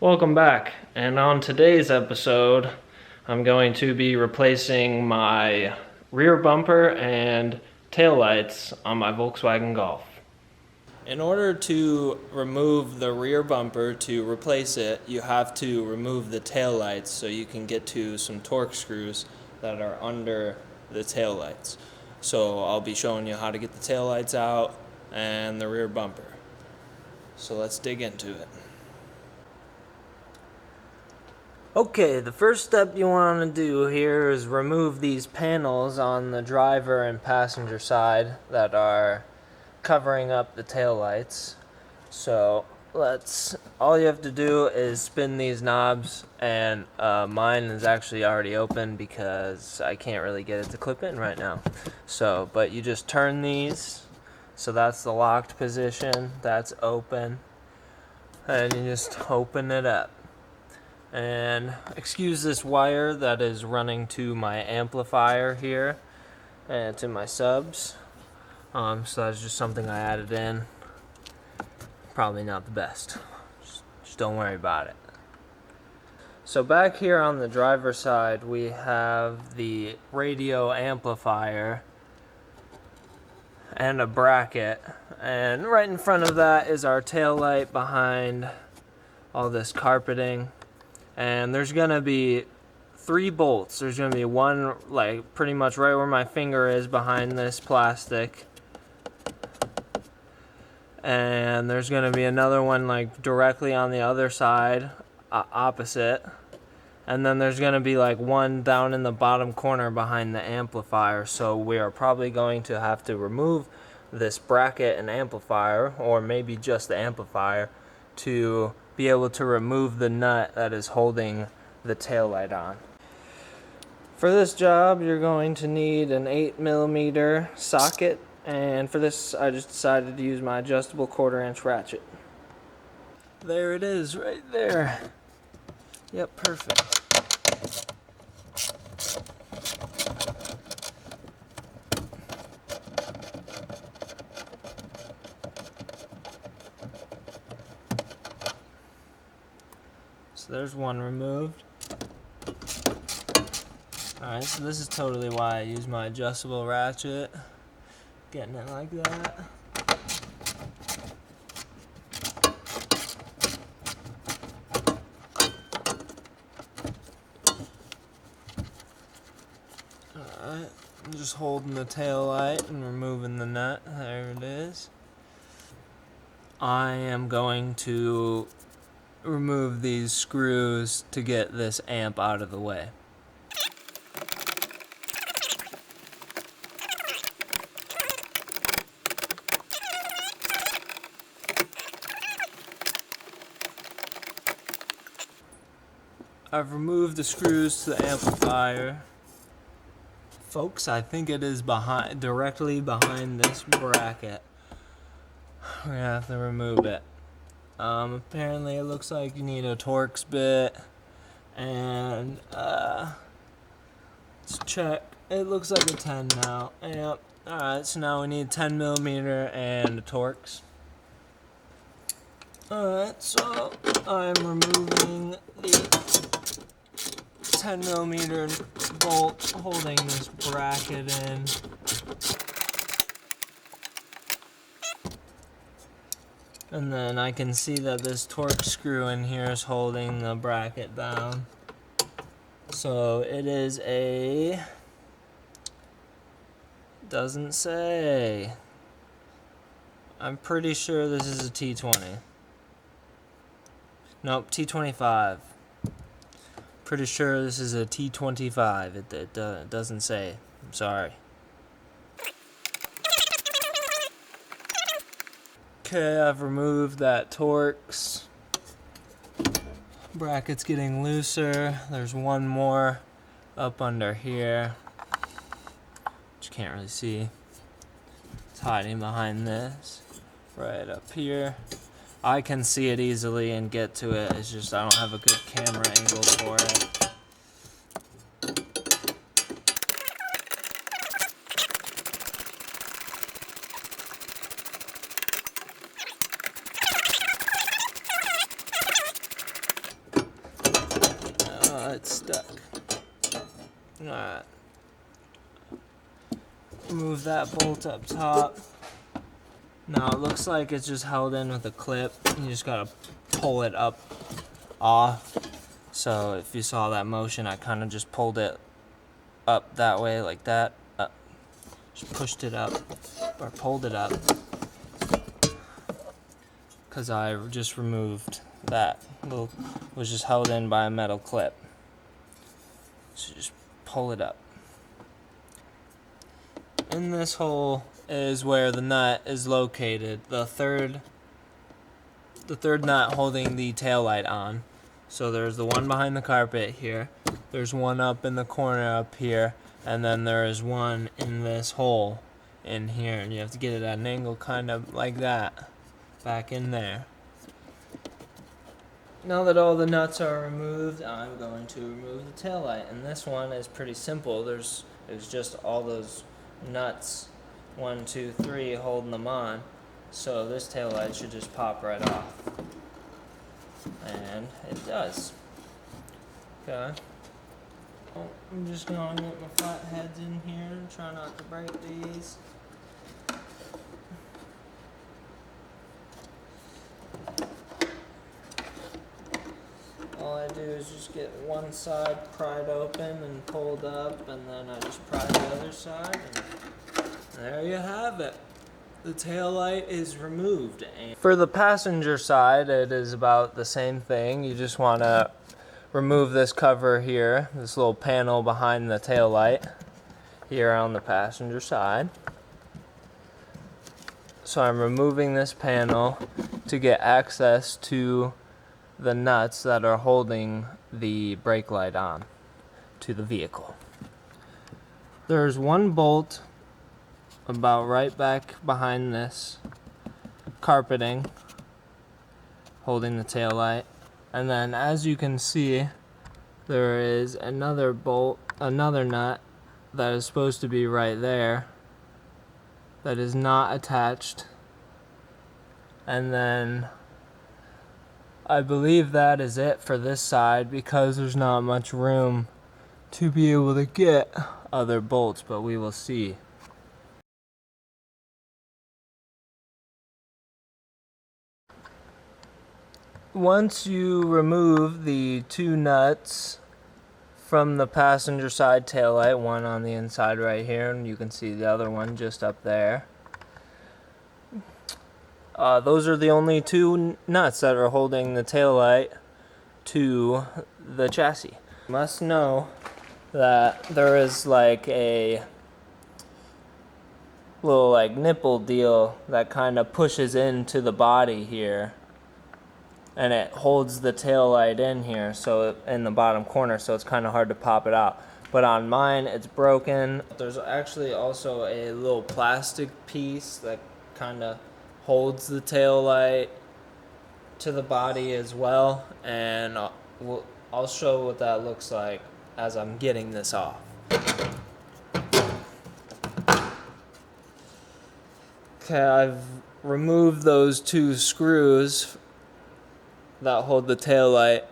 Welcome back, and on today's episode I'm going to be replacing my rear bumper and taillights on my Volkswagen Golf. In order to remove the rear bumper to replace it, you have to remove the taillights so you can get to some torque screws that are under the taillights. So I'll be showing you how to get the taillights out and the rear bumper. So let's dig into it. Okay, the first step you want to do here is remove these panels on the driver and passenger side that are covering up the taillights. So all you have to do is spin these knobs, and mine is actually already open because I can't really get it to clip in right now. But you just turn these, so that's the locked position, that's open, and you just open it up. And excuse this wire that is running to my amplifier here and to my subs. So that's just something I added in. Probably not the best. Just don't worry about it. So back here on the driver's side, we have the radio amplifier and a bracket. And right in front of that is our tail light behind all this carpeting. And there's gonna be 3 bolts. There's gonna be one like pretty much right where my finger is behind this plastic, and there's gonna be another one like directly on the other side, opposite, and then there's gonna be like one down in the bottom corner behind the amplifier. So we are probably going to have to remove this bracket and amplifier, or maybe just the amplifier, to be able to remove the nut that is holding the taillight on. For this job, you're going to need an 8mm socket, and for this I just decided to use my adjustable 1/4-inch ratchet. There it is, right there. Yep, perfect. So there's one removed. Alright, so this is totally why I use my adjustable ratchet. Getting it like that. Alright, I'm just holding the tail light and removing the nut. There it is. I am going to remove these screws to get this amp out of the way. I've removed the screws to the amplifier. Folks, I think it is directly behind this bracket. We're gonna have to remove it. Apparently it looks like you need a Torx bit, and let's check. It looks like a 10 now. Yep. Alright, so now we need 10mm and a Torx. Alright, so I'm removing the 10mm bolt holding this bracket in. And then I can see that this Torx screw in here is holding the bracket down. So it is a... doesn't say. I'm pretty sure this is a T20. Nope, T25. Pretty sure this is a T25. It doesn't say. I'm sorry. Okay, I've removed that Torx. Bracket's getting looser. There's one more up under here, which you can't really see. It's hiding behind this. Right up here. I can see it easily and get to it. It's just I don't have a good camera angle for it. it's stuck. Alright. Move that bolt up top. Now it looks like it's just held in with a clip. You just gotta pull it up off. So if you saw that motion, I kind of just pulled it up that way, like that. Just pushed it up, or pulled it up. Because I just removed that. Was just held in by a metal clip. So just pull it up. In this hole is where the nut is located. The third nut holding the taillight on. So there's the one behind the carpet here. There's one up in the corner up here. And then there is one in this hole in here. And you have to get it at an angle kind of like that. Back in there. Now that all the nuts are removed, I'm going to remove the taillight. And this one is pretty simple. There's just all those nuts, 1, 2, 3, holding them on. So this taillight should just pop right off. And it does. Okay. Well, I'm just going to get my flat heads in here and try not to break these. All I do is just get one side pried open and pulled up, and then I just pry the other side, and there you have it. The taillight is removed. And for the passenger side, it is about the same thing. You just want to remove this cover here, this little panel behind the taillight here on the passenger side. So I'm removing this panel to get access to the nuts that are holding the brake light on to the vehicle. There's one bolt about right back behind this carpeting holding the tail light, and then as you can see there is another bolt, another nut that is supposed to be right there that is not attached, and then I believe that is it for this side because there's not much room to be able to get other bolts, but we will see. Once you remove the two nuts from the passenger side taillight, one on the inside right here, and you can see the other one just up there. Those are the only two nuts that are holding the taillight to the chassis. You must know that there is like a little like nipple deal that kind of pushes into the body here, and it holds the taillight in here, so in the bottom corner, so it's kind of hard to pop it out. But on mine, it's broken. There's actually also a little plastic piece that kind of holds the tail light to the body as well, and I'll show what that looks like as I'm getting this off. Okay, I've removed those two screws that hold the tail light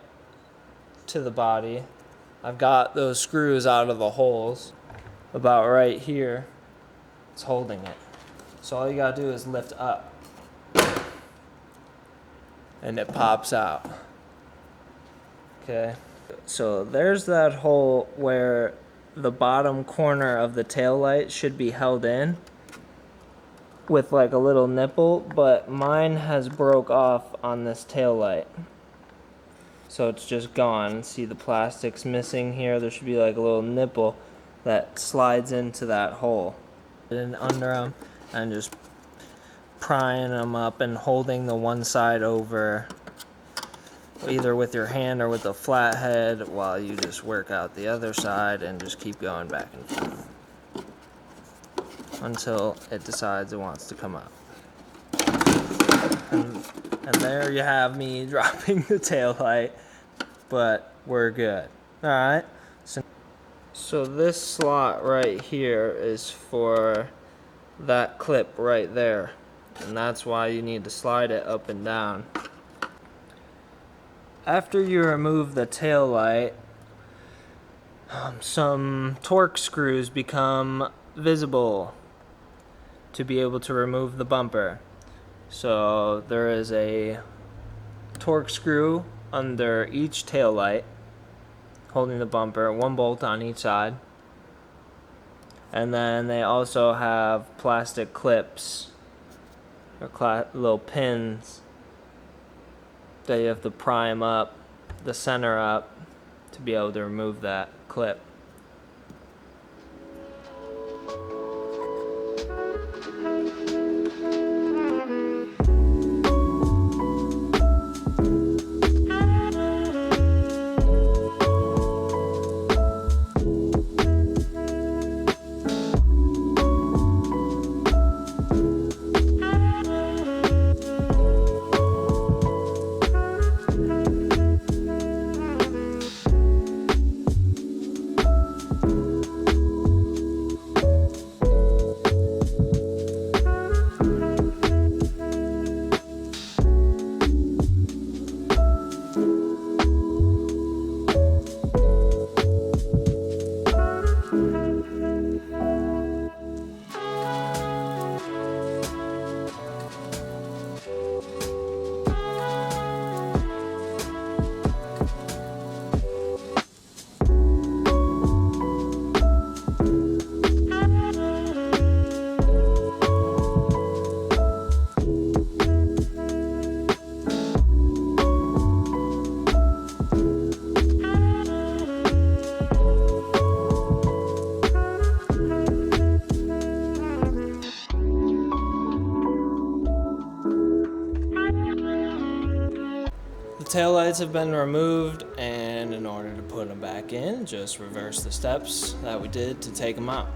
to the body. I've got those screws out of the holes about right here. It's holding it. So all you gotta do is lift up and it pops out. Okay, so there's that hole where the bottom corner of the tail light should be held in with like a little nipple, but mine has broke off on this tail light, so it's just gone. See, the plastic's missing here. There should be like a little nipple that slides into that hole and under them, and just prying them up and holding the one side over either with your hand or with a flat head while you just work out the other side and just keep going back and forth until it decides it wants to come out. And there you have me dropping the tail light, but we're good. Alright, so this slot right here is for that clip right there, and that's why you need to slide it up and down. After you remove the tail light, Some torque screws become visible to be able to remove the bumper. So there is a torque screw under each tail light holding the bumper, one bolt on each side. And then they also have plastic clips or little pins that you have to prime up the center up to be able to remove that clip. The taillights have been removed, and in order to put them back in, just reverse the steps that we did to take them out,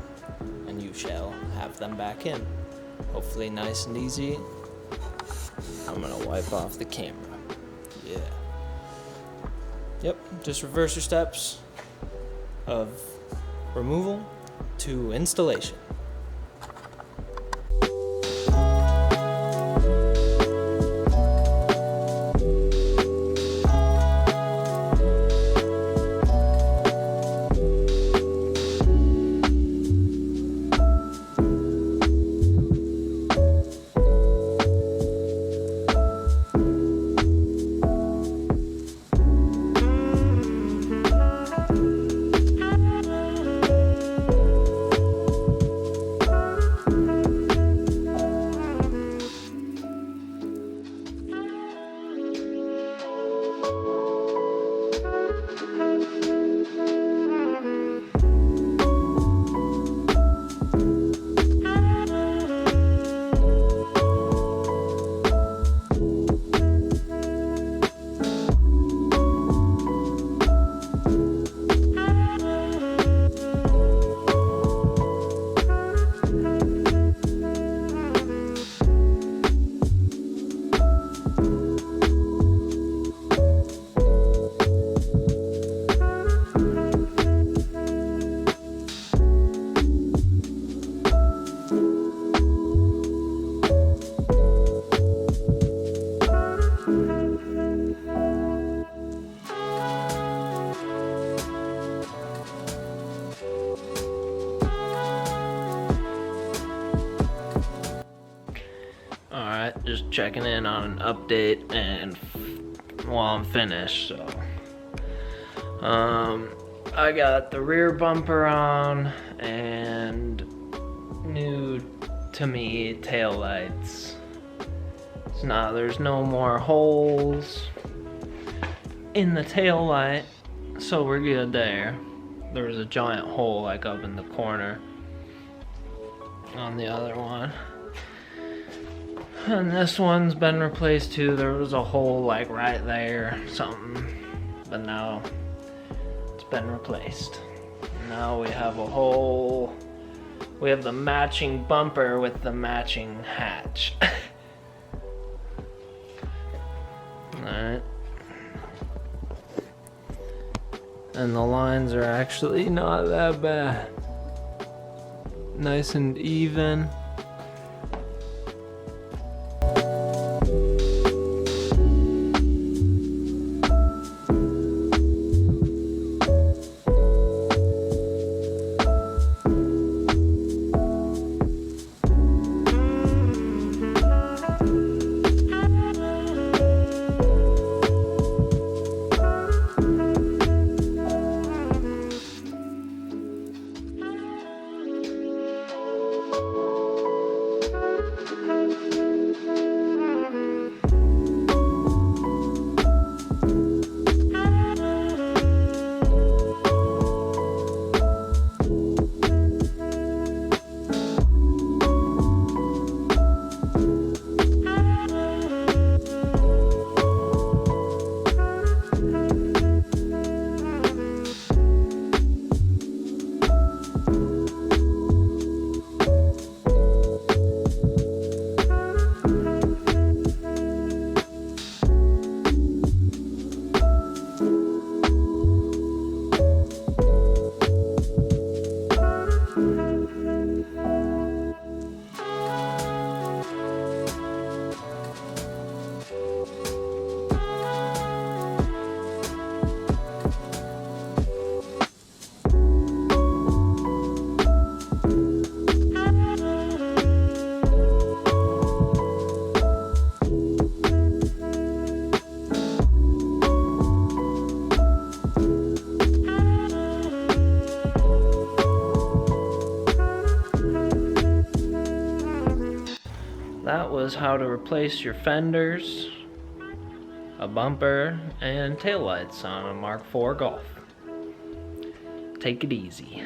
and you shall have them back in. Hopefully nice and easy. I'm gonna wipe off the camera. Yeah. Yep, just reverse your steps of removal to installation. Alright, just checking in on an update and while I'm finished, so I got the rear bumper on and new to me tail lights. So now there's no more holes in the tail light, so we're good there. There was a giant hole like up in the corner on the other one. And this one's been replaced too. There was a hole like right there, something, but now it's been replaced. Now we have a hole. We have the matching bumper with the matching hatch. Alright. And the lines are actually not that bad. Nice and even. as how to replace your fenders, a bumper, and taillights on a Mark IV Golf. Take it easy.